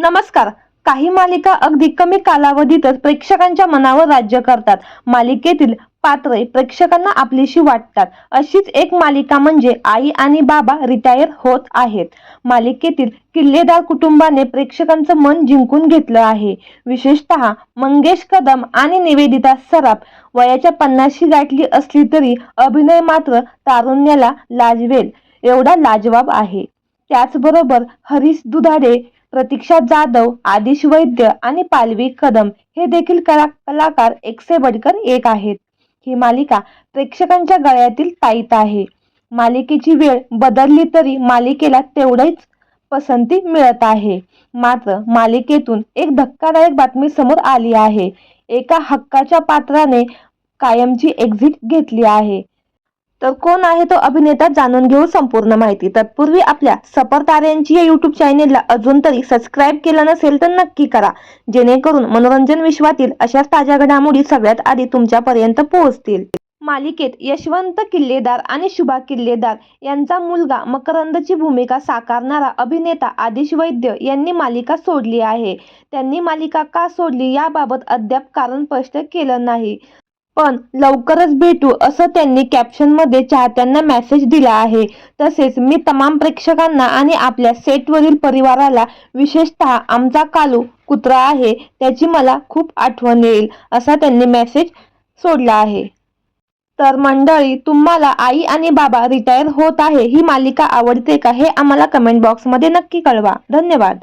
नमस्कार. काही मालिका अगदी कमी कालावधीतच प्रेक्षकांच्या मनावर राज्य करतात. मालिकेतील पात्रे प्रेक्षकांना आपलीशी वाटतात. अशीच एक मालिका म्हणजे आई आणि बाबा रिटायर होत आहेत. मालिकेतील किल्लेदार कुटुंबाने प्रेक्षकांचं मन जिंकून घेतलं आहे. विशेषतः मंगेश कदम आणि निवेदिता सराफ वयाच्या 50शी गाठली असली तरी अभिनय मात्र तारुण्याला लाजवेल एवढा लाजवाब आहे. त्याचबरोबर हरीश दुधाडे, प्रतीक्षा जाधव, आदिश वैद्य आणि पालवी कदम हे देखील कलाकार एक से बढ़कर एक आहेत. ही मालिका प्रेक्षकांच्या गळ्यातील ताईत आहे. मालिकेची वेळ बदलली तरी मालिकेला तेवढीच पसंती मिळत आहे. मात्र मालिकेतून एक धक्कादायक बातमी समोर आली आहे. एका हक्काच्या पात्राने कायमची एक्झिट घेतली आहे. तर कोण आहे तो अभिनेता जाणून घेऊ संपूर्ण माहिती. तत्पूर्वी आपल्या सफरताऱ्यांची या यूट्यूब चॅनेलला अजून तरी सबस्क्राईब केलं नसेल तर नक्की करा, जेणेकरून मनोरंजन विश्वातील अशाच ताज्या घडामोडी सगळ्यात आधी तुमच्यापर्यंत पोहोचतील. मालिकेत यशवंत किल्लेदार आणि शुभा किल्लेदार यांचा मुलगा मकरंदची भूमिका साकारणारा अभिनेता आदिश वैद्य यांनी मालिका सोडली आहे. त्यांनी मालिका का सोडली याबाबत अद्याप कारण स्पष्ट केलं नाही. पण लवकरच भेटू असं त्यांनी कॅप्शनमध्ये चाहत्यांना मेसेज दिला आहे. तसेच मी तमाम प्रेक्षकांना आणि आपल्या सेटवरील परिवाराला, विशेषतः आमचा कालू कुत्रा आहे, त्याची मला खूप आठवण येईल असा त्यांनी मेसेज सोडला आहे. तर मंडळी, तुम्हाला आई आणि बाबा रिटायर होत आहे ही मालिका आवडते का हे आम्हाला कमेंट बॉक्समध्ये नक्की कळवा. धन्यवाद.